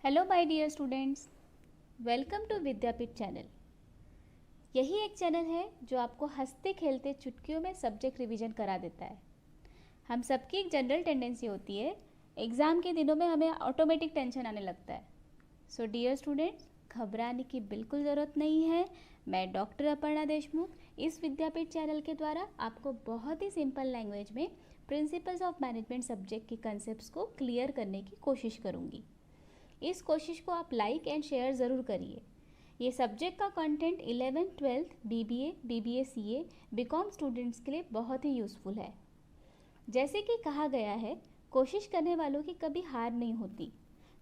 Hello my dear students, welcome to Vidyapeeth channel. यही एक channel है जो आपको हंसते खेलते चुटकियों में सब्जेक्ट रिवीजन करा देता है। हम सबकी एक जनरल टेंडेंसी होती है, एग्ज़ाम के दिनों में हमें ऑटोमेटिक टेंशन आने लगता है। सो डियर स्टूडेंट्स, घबराने की बिल्कुल ज़रूरत नहीं है। मैं डॉक्टर अपर्णा देशमुख इस विद्यापीठ चैनल के द्वारा आपको बहुत ही सिंपल लैंग्वेज में प्रिंसिपल्स ऑफ मैनेजमेंट सब्जेक्ट के कंसेप्ट को क्लियर करने की कोशिश करूँगी। इस कोशिश को आप लाइक एंड शेयर ज़रूर करिए। ये सब्जेक्ट का content 11th 12th BBA, BBA CA, BCom students के लिए बहुत ही यूज़फुल है। जैसे कि कहा गया है, कोशिश करने वालों की कभी हार नहीं होती।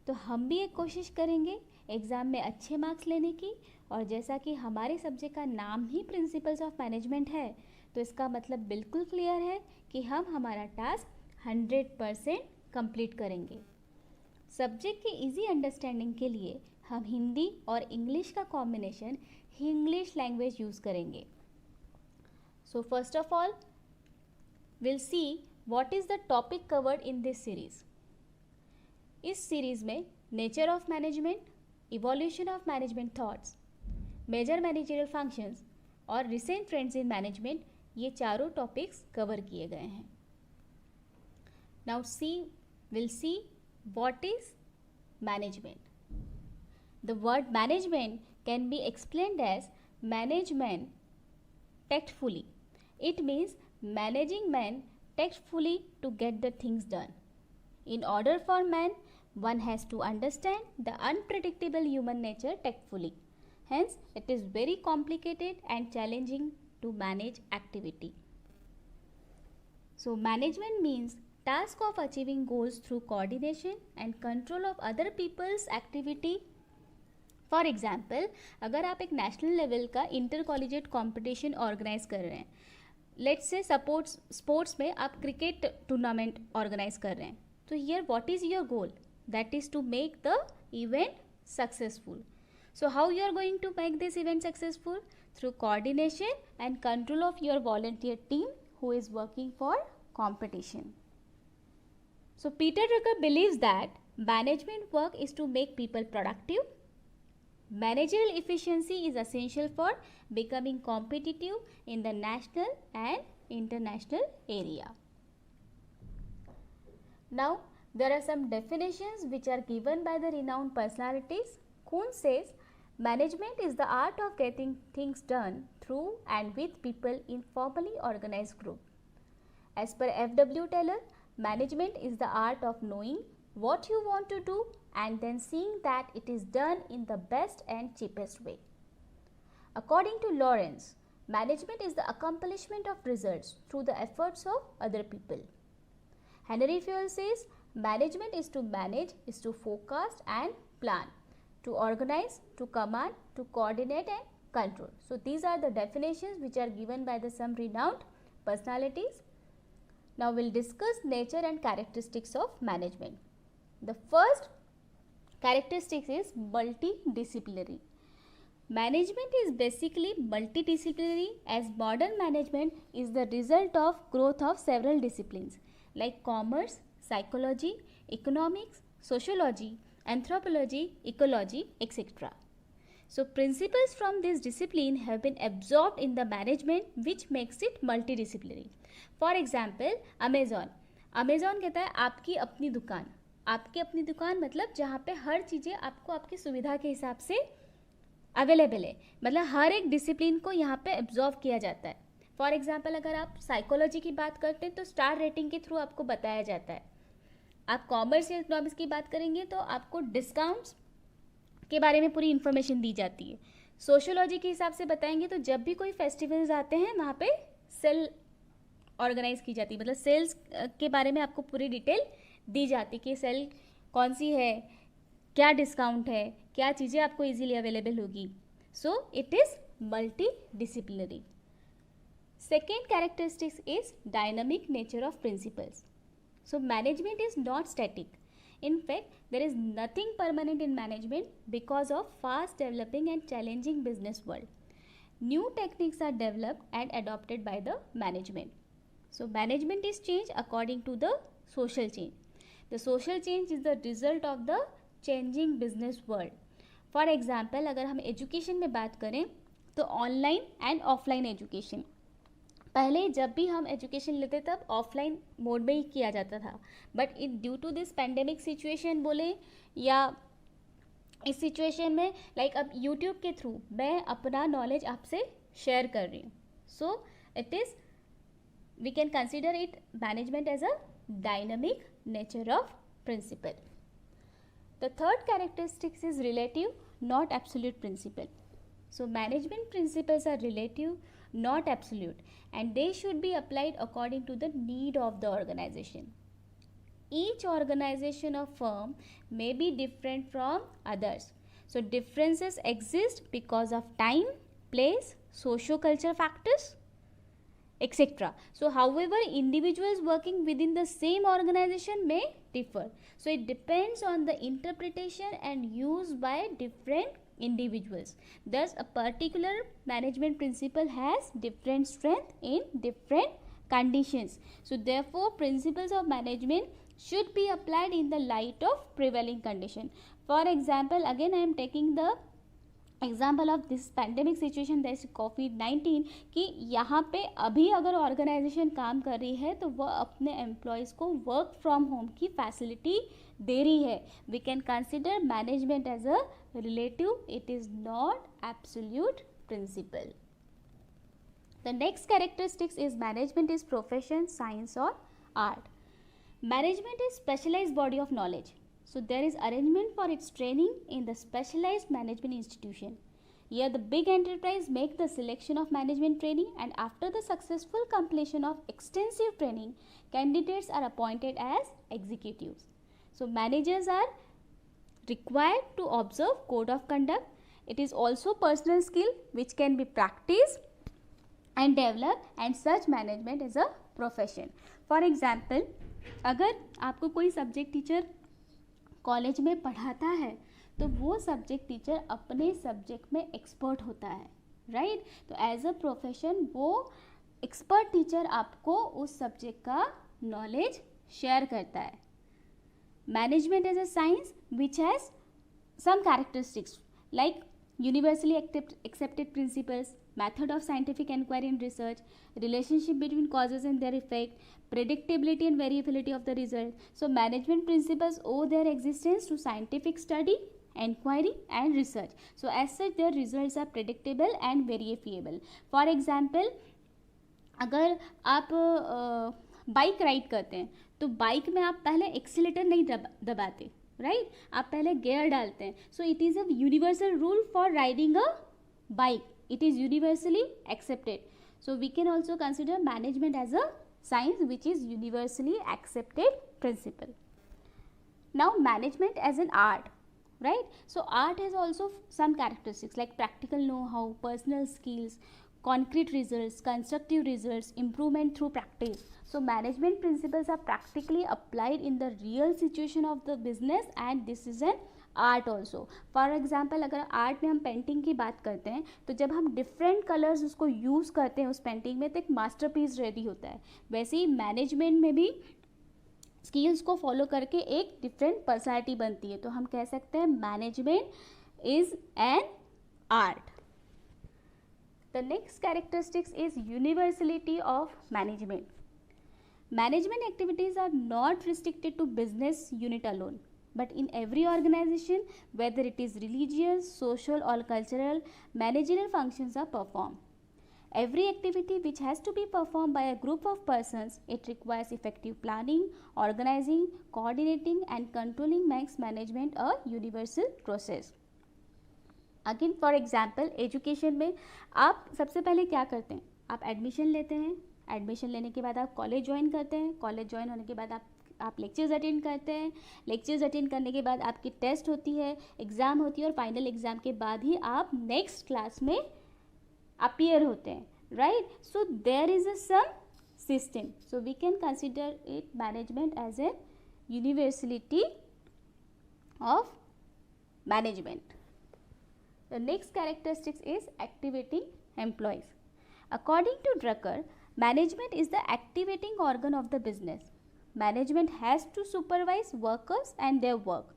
तो हम भी एक कोशिश करेंगे एग्ज़ाम में अच्छे मार्क्स लेने की। और जैसा कि हमारे सब्जेक्ट का नाम ही प्रिंसिपल्स ऑफ मैनेजमेंट है, तो इसका मतलब बिल्कुल क्लियर है कि हम हमारा टास्क 100% कंप्लीट करेंगे। सब्जेक्ट की इजी अंडरस्टैंडिंग के लिए हम हिंदी और इंग्लिश का कॉम्बिनेशन इंग्लिश लैंग्वेज यूज़ करेंगे। So first of all will see what is the topic covered in this series. इस सीरीज़ में nature of management, evolution of management thoughts, major managerial functions और recent trends in management, ये चारों topics cover किए गए हैं। Now will see what is management? The word management can be explained as management tactfully. It means managing man tactfully to get the things done. In order for man, one has to understand the unpredictable human nature tactfully. Hence, it is very complicated and challenging to manage activity. So, management means task of achieving goals through coordination and control of other people's activity. For example, अगर आप एक national level का inter collegiate competition organise कर रहे हैं, let's say sports में आप cricket tournament organise कर रहे हैं, तो here what is your goal? That is to make the event successful. So how you are going to make this event successful? Through coordination and control of your volunteer team who is working for competition. So Peter Drucker believes that management work is to make people productive. Managerial efficiency is essential for becoming competitive in the national and international area. Now there are some definitions which are given by the renowned personalities. Kuhn says management is the art of getting things done through and with people in formally organized group. As per F.W. Taylor, management is the art of knowing what you want to do and then seeing that it is done in the best and cheapest way. According to Lawrence, management is the accomplishment of results through the efforts of other people. Henry Fayol says management is to manage, is to forecast and plan, to organize, to command, to coordinate and control. So these are the definitions which are given by the some renowned personalities. Now we'll discuss nature and characteristics of management. The first characteristic is multidisciplinary. Management is basically multidisciplinary, as modern management is the result of growth of several disciplines like commerce, psychology, economics, sociology, anthropology, ecology, etc. So principles from this discipline have been absorbed in the management, which makes it multidisciplinary. For example, Amazon कहता है आपकी अपनी दुकान मतलब जहाँ पे हर चीज़ें आपको आपकी सुविधा के हिसाब से अवेलेबल है, मतलब हर एक डिसिप्लिन को यहाँ पे एब्जॉर्व किया जाता है. फॉर एग्जाम्पल, अगर आप साइकोलॉजी की बात करते हैं तो स्टार रेटिंग के थ्रू आपको बताया जाता है. आप कॉमर्स या इकोनॉमिक्स की बात करेंगे तो आपको डिस्काउंट्स के बारे में पूरी इन्फॉर्मेशन दी जाती है. सोशियोलॉजी के हिसाब से बताएंगे तो जब भी कोई फेस्टिवल्स आते हैं वहाँ पे सेल ऑर्गेनाइज की जाती है, मतलब सेल्स के बारे में आपको पूरी डिटेल दी जाती है कि सेल कौन सी है, क्या डिस्काउंट है, क्या चीज़ें आपको इजीली अवेलेबल होगी. सो it is multi disciplinary. Second characteristics is dynamic nature of principles. So management is not static. In fact, there is nothing permanent in management because of fast developing and challenging business world. New techniques are developed and adopted by the management. So management is changed according to the social change. The social change is the result of the changing business world. For example अगर हम education में बात करें तो online and offline education. पहले जब भी हम एजुकेशन लेते तब ऑफलाइन मोड में ही किया जाता था, but in due to this pandemic situation बोले या इस सिचुएशन में लाइक अब यूट्यूब के थ्रू मैं अपना नॉलेज आपसे शेयर कर रही हूँ. So it is we can consider it management as a dynamic nature of principle. The third characteristic is relative, not absolute principle. So management principles are relative, not absolute, and they should be applied according to the need of the organization. Each organization or firm may be different from others. So differences exist because of time, place, socio-cultural factors, etc. So however, individuals working within the same organization may differ. So it depends on the interpretation and use by different individuals. Thus a particular management principle has different strength in different conditions. So therefore principles of management should be applied in the light of prevailing condition. For example, again I am taking the example of this pandemic situation that कोविड-19 कि यहाँ पे अभी अगर organisation काम कर रही है तो वह अपने एम्प्लॉयज़ को वर्क फ्रॉम होम की फैसिलिटी दे रही है. We can consider management as a relative, it is not absolute principle. The next characteristics is management is profession, science और art. Management is specialised body of knowledge. So there is arrangement for its training in the specialized management institution. Here the big enterprise make the selection of management training, and after the successful completion of extensive training, candidates are appointed as executives. So managers are required to observe code of conduct. It is also personal skill which can be practiced and developed, and such management is a profession. For example, अगर आपको कोई subject teacher college में पढ़ाता है तो वो subject teacher अपने subject में एक्सपर्ट होता है, राइट. तो एज अ प्रोफेशन वो एक्सपर्ट टीचर आपको उस सब्जेक्ट का नॉलेज शेयर करता है. Management as a science which has some characteristics like universally accepted principles, method of scientific inquiry and research, relationship between causes and their effect, predictability and variability of the result. So management principles owe their existence to scientific study, inquiry and research. So as such their results are predictable and verifiable. For example, अगर आप bike ride करते हैं तो bike में आप पहले accelerator नहीं दबाते, राइट. आप पहले गियर डालते हैं. So it is a universal rule for riding a bike. It is universally accepted. So we can also consider management as a science which is universally accepted principle. Now management as an art, right. So art has also some characteristics like practical know-how, personal skills, concrete results, constructive results, improvement through practice. So management principles are practically applied in the real situation of the business, and this is an art also. For example अगर art में हम painting की बात करते हैं तो जब हम डिफरेंट कलर्स उसको यूज़ करते हैं उस पेंटिंग में तो एक मास्टरपीस रेडी होता है. वैसे ही मैनेजमेंट में भी स्किल्स को फॉलो करके एक डिफरेंट पर्सनैलिटी बनती है. तो हम कह सकते हैं management is an art. The next characteristics is universality of management. Management activities are not restricted to business unit alone, but in every organization, whether it is religious, social or cultural, managerial functions are performed. Every activity which has to be performed by a group of persons, it requires effective planning, organizing, coordinating and controlling makes management a universal process. Again for example, education में आप सबसे पहले क्या करते हैं, आप admission लेते हैं, एडमिशन लेने के बाद आप कॉलेज ज्वाइन करते हैं, कॉलेज ज्वाइन होने के बाद आप लेक्चर्स अटेंड करते हैं, लेक्चर्स अटेंड करने के बाद आपकी टेस्ट होती है, एग्ज़ाम होती है और फाइनल एग्ज़ाम के बाद ही आप नेक्स्ट क्लास में अपीयर होते हैं, right. So there is a some system. So we can consider it management as a universality of management. The next characteristics is activating employees. According to Drucker, management is the activating organ of the business. Management has to supervise workers and their work.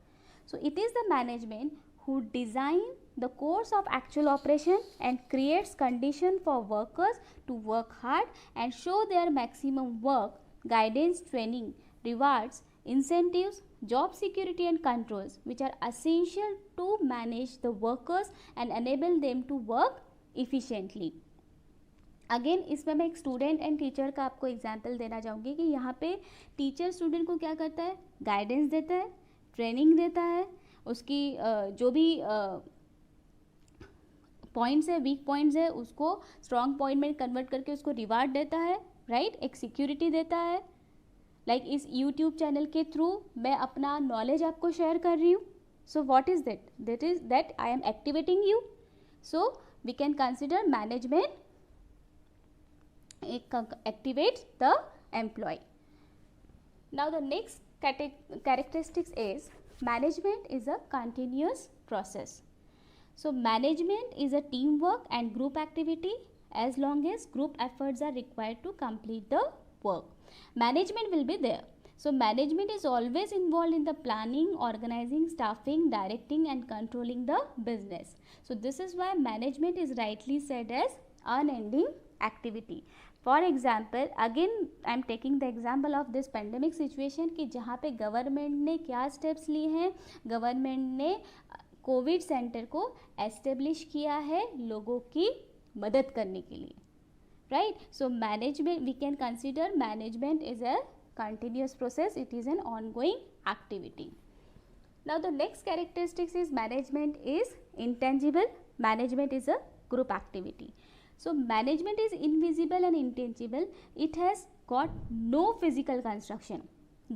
So it is the management who design the course of actual operation and creates condition for workers to work hard and show their maximum work, guidance, training, rewards, incentives, job security and controls which are essential to manage the workers and enable them to work efficiently. Again इसमें मैं एक student and teacher का आपको example देना चाहूँगी कि यहाँ पे टीचर स्टूडेंट को क्या करता है, गाइडेंस देता है, ट्रेनिंग देता है, उसकी जो भी पॉइंट्स है, वीक पॉइंट्स है, उसको स्ट्रॉन्ग पॉइंट में कन्वर्ट करके उसको रिवार्ड देता है, राइट, एक सिक्योरिटी देता है. लाइक इस यूट्यूब चैनल के थ्रू मैं अपना नॉलेज आपको शेयर कर रही हूँ. So what is that? That is that I am activating you. So we can consider management activates the employee. Now the next characteristics is management is a continuous process. So management is a teamwork and group activity as long as group efforts are required to complete the work. Management will be there. So management is always involved in the planning, organizing, staffing, directing and controlling the business. So this is why management is rightly said as unending activity. For example again I am taking the example of this pandemic situation कि जहाँ पे government ने क्या steps लिए हैं. Government ने Covid centre को establish किया है लोगों की मदद करने के लिए, right. So management we can consider management is a continuous process, it is an ongoing activity. Now the next characteristics is management is intangible. Management is a group activity. So management is invisible and intangible. It has got no physical construction,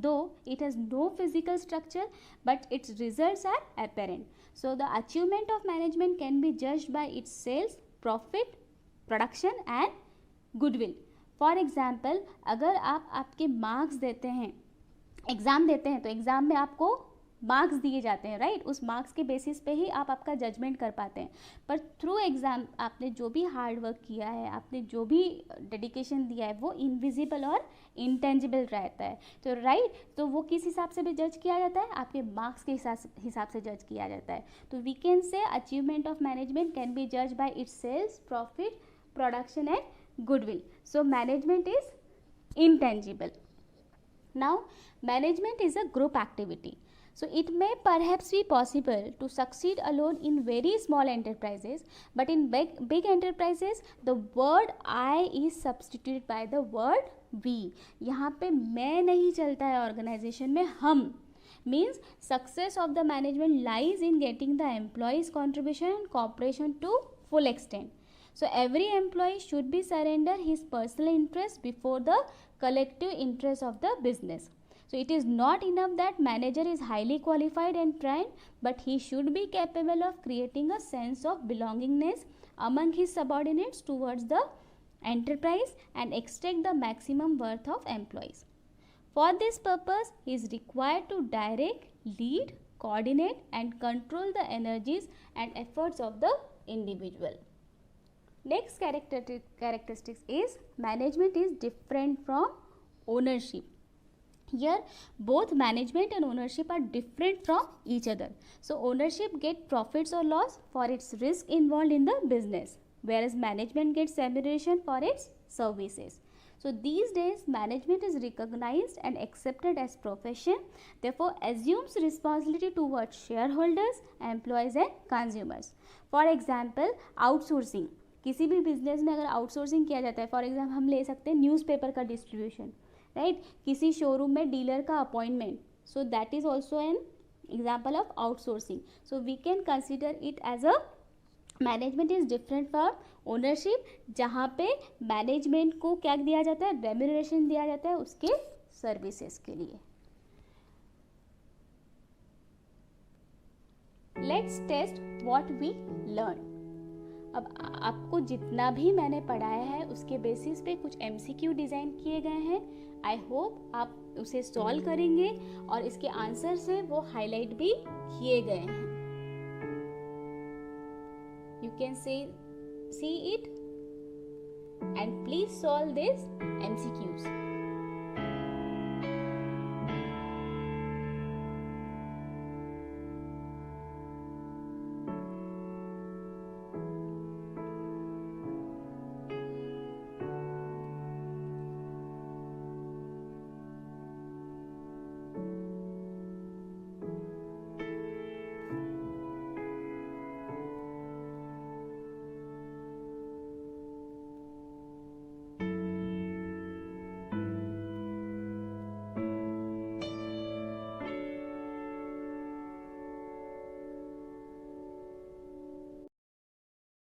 though it has no physical structure, but its results are apparent. So the achievement of management can be judged by its sales, profit, production and goodwill. For example, अगर आप आपके marks देते हैं, exam देते हैं, तो exam में आपको मार्क्स दिए जाते हैं, राइट. उस मार्क्स के बेसिस पे ही आप आपका जजमेंट कर पाते हैं. पर थ्रू एग्ज़ाम आपने जो भी हार्ड वर्क किया है, आपने जो भी डेडिकेशन दिया है, वो इनविजिबल और इंटेंजिबल रहता है. तो राइट, तो वो किस हिसाब से भी जज किया जाता है, आपके मार्क्स के हिसाब से जज किया जाता है. तो we can say achievement of management can be जज by its sales, profit, production and goodwill. So management is intangible. Now management is a group activity. So it may perhaps be possible to succeed alone in very small enterprises, but in big enterprises the word I is substituted by the word we. यहाँ पे मैं नहीं चलता है organisation में, हम. Means success of the management lies in getting the employees contribution and cooperation to full extent. So every employee should be surrender his personal interest before the collective interest of the business. So it is not enough that manager is highly qualified and trained, but he should be capable of creating a sense of belongingness among his subordinates towards the enterprise and extract the maximum worth of employees. For this purpose, he is required to direct, lead, coordinate and control the energies and efforts of the individual. Next characteristics is management is different from ownership. Here both management and ownership are different from each other. So ownership get profits or loss for its risk involved in the business, whereas management gets remuneration for its services. So these days management is recognized and accepted as profession, therefore assumes responsibility towards shareholders, employees and consumers. For example, outsourcing. किसी भी business में अगर outsourcing किया जाता है, for example हम ले सकते हैं न्यूज़पेपर का डिस्ट्रीब्यूशन, राइट. किसी शोरूम में डीलर का appointment, so that is also an example of outsourcing. So we can consider it as a management is different from ownership, जहाँ पे मैनेजमेंट को क्या दिया जाता है, रेम्यूनरेशन दिया जाता है उसके सर्विसेज के लिए. Let's test what we learn. अब आपको जितना भी मैंने पढ़ाया है उसके बेसिस पे कुछ MCQ डिज़ाइन किए गए हैं. आई होप आप उसे सॉल्व करेंगे और इसके आंसर से वो हाईलाइट भी किए गए हैं. You can see it and please solve this MCQs.